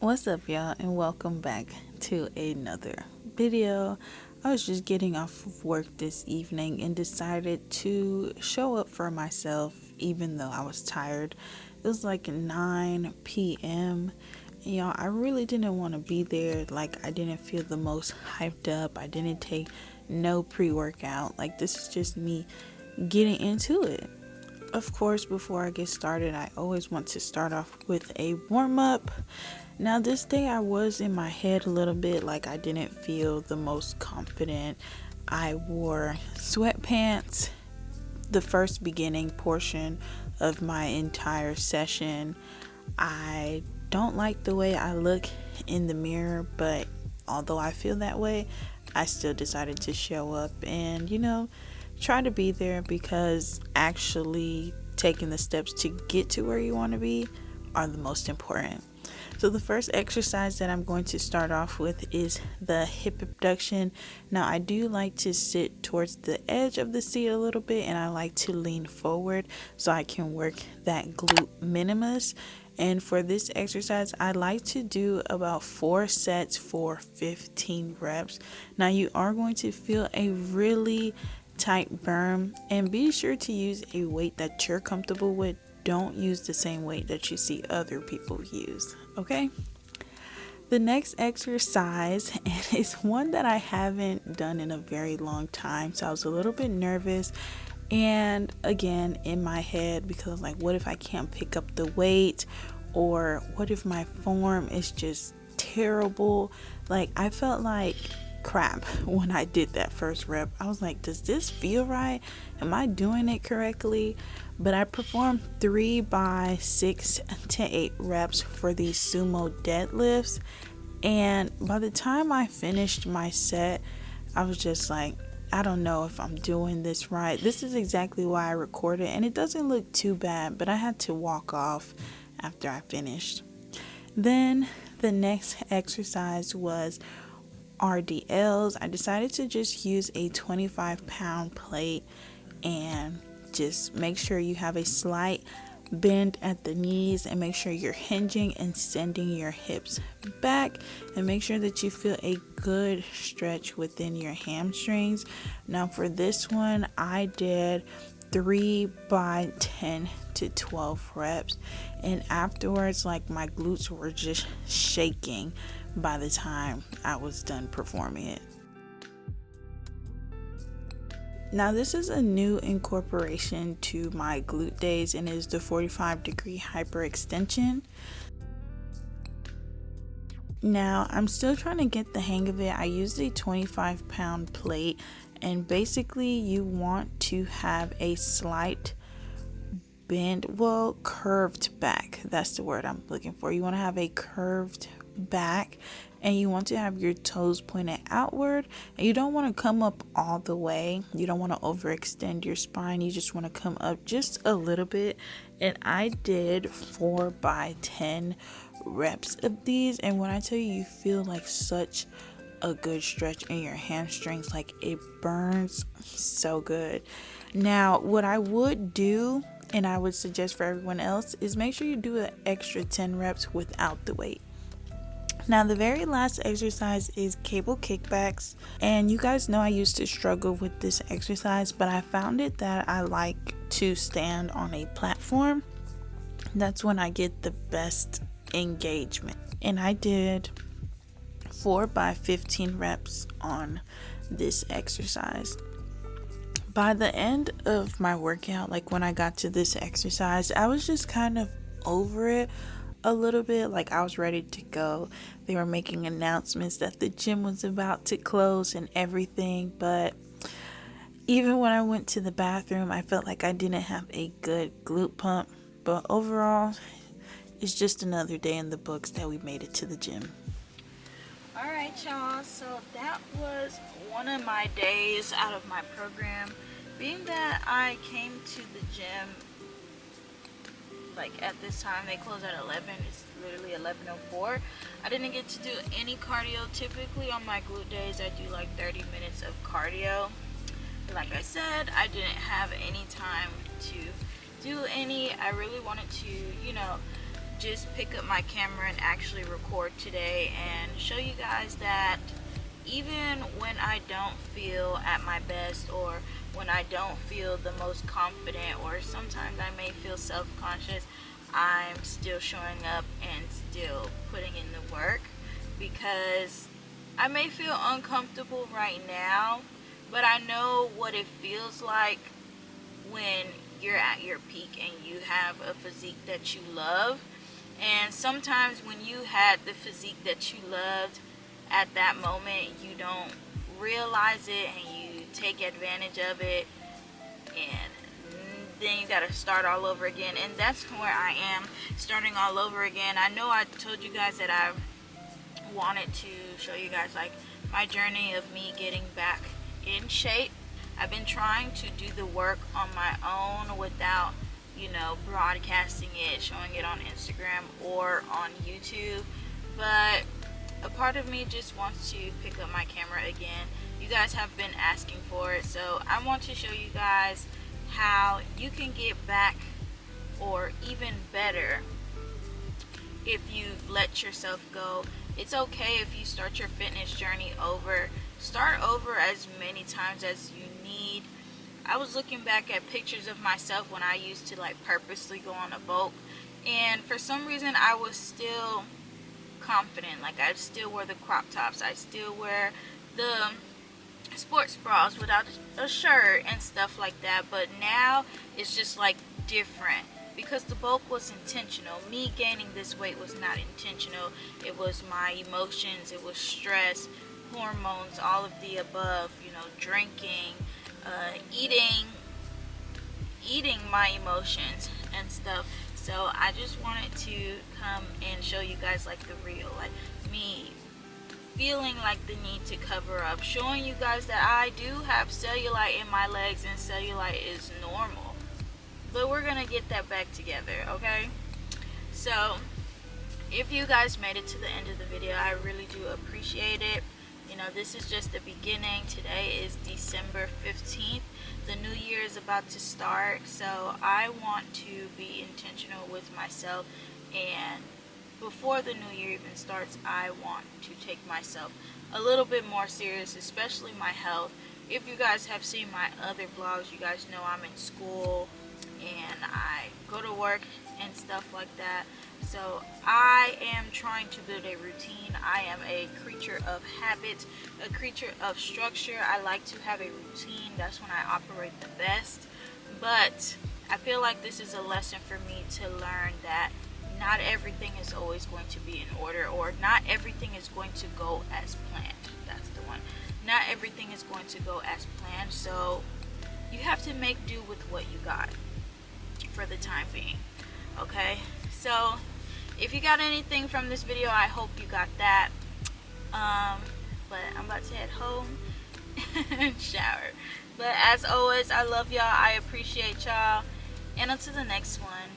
What's up, y'all, and welcome back to another video. I was just getting off of work this evening and decided to show up for myself even though I was tired. It was like 9 p.m. and y'all, I really didn't want to be there. Like, I didn't feel the most hyped up. I didn't take no pre-workout. Like, this is just me getting into it. Of course, before I get started, I always want to start off with a warm-up. Now, this day I was in my head a little bit, like I didn't feel the most confident. I wore sweatpants the first beginning portion of my entire session. I don't like the way I look in the mirror, but although I feel that way, I still decided to show up and, try to be there, because actually taking the steps to get to where you want to be are the most important. So the first exercise that I'm going to start off with is the hip abduction. Now, I do like to sit towards the edge of the seat a little bit, and I like to lean forward so I can work that glute minimus. And for this exercise, I like to do about 4 sets for 15 reps. Now, you are going to feel a really tight burn, and be sure to use a weight that you're comfortable with. Don't use the same weight that you see other people use, okay? The next exercise, and it's one that I haven't done in a very long time, so I was a little bit nervous, and again in my head, because like, what if I can't pick up the weight, or what if my form is just terrible? Like, I felt like crap when I did that first rep. I was like, does this feel right? Am I doing it correctly? But I performed 3 by 6 to 8 reps for these sumo deadlifts, and by the time I finished my set, I was just like, I don't know if I'm doing this right. This is exactly why I recorded, and it doesn't look too bad, but I had to walk off after I finished. Then the next exercise was RDLs. I decided to just use a 25-pound plate and just make sure you have a slight bend at the knees, and make sure you're hinging and sending your hips back, and make sure that you feel a good stretch within your hamstrings. Now for this one, I did 3 by 10 to 12 reps, and afterwards, like, my glutes were just shaking by the time I was done performing it. Now, this is a new incorporation to my glute days, and is the 45-degree hyperextension. Now, I'm still trying to get the hang of it. I used a 25-pound plate, and basically you want to have a slight bend, curved back. That's the word I'm looking for. You want to have a curved back, and you want to have your toes pointed outward, and you don't want to come up all the way. You don't want to overextend your spine. You just want to come up just a little bit. And I did 4 by 10 reps of these, and when I tell you, you feel like such a good stretch in your hamstrings. Like, it burns so good. Now, what I would do, and I would suggest for everyone else, is make sure you do an extra 10 reps without the weight. Now, the very last exercise is cable kickbacks, and you guys know I used to struggle with this exercise, but I found it that I like to stand on a platform. That's when I get the best engagement, and I did 4 by 15 reps on this exercise. By the end of my workout, like when I got to this exercise, I was just kind of over it a little bit. Like, I was ready to go. They were making announcements that the gym was about to close and everything, but even when I went to the bathroom, I felt like I didn't have a good glute pump. But overall, it's just another day in the books that we made it to the gym. Alright, y'all, so that was one of my days out of my program. Being that I came to the gym like at this time, they close at 11. It's literally 11:04. I didn't get to do any cardio. Typically on my glute days, I do like 30 minutes of cardio. But like I said, I didn't have any time to do any. I really wanted to, just pick up my camera and actually record today and show you guys that even when I don't feel at my best, or when I don't feel the most confident, or sometimes I may feel self-conscious, I'm still showing up and still putting in the work, because I may feel uncomfortable right now, but I know what it feels like when you're at your peak and you have a physique that you love. And sometimes when you had the physique that you loved at that moment, you don't realize it and you take advantage of it, and then you gotta start all over again. And that's where I am, starting all over again. I know I told you guys that I wanted to show you guys like my journey of me getting back in shape. I've been trying to do the work on my own without, broadcasting it, showing it on Instagram or on YouTube, but a part of me just wants to pick up my camera again. You guys have been asking for it, so I want to show you guys how you can get back, or even better, if you've let yourself go. It's okay if you start your fitness journey over. Start over as many times as you need. I was looking back at pictures of myself when I used to purposely go on a bulk, and for some reason I was still confident. I still wear the crop tops, I still wear the sports bras without a shirt and stuff like that, but now it's just different, because the bulk was intentional. Me gaining this weight was not intentional. It was my emotions, it was stress, hormones, all of the above, drinking, eating my emotions and stuff. So I just wanted to come and show you guys the real, me feeling the need to cover up, showing you guys that I do have cellulite in my legs, and cellulite is normal, but we're gonna get that back together, okay? So if you guys made it to the end of the video, I really do appreciate it. This is just the beginning. Today is December 15th. The new year is about to start, so I want to be intentional with myself, and before the new year even starts, I want to take myself a little bit more serious, especially my health. If you guys have seen my other vlogs, you guys know I'm in school and I go to work and stuff like that. So I am trying to build a routine. I am a creature of habit, a creature of structure. I like to have a routine. That's when I operate the best. But I feel like this is a lesson for me to learn that not everything is always going to be in order, or not everything is going to go as planned. That's the one. Not everything is going to go as planned. So you have to make do with what you got for the time being. Okay? So if you got anything from this video, I hope you got that. But I'm about to head home and shower. But as always, I love y'all. I appreciate y'all. And until the next one.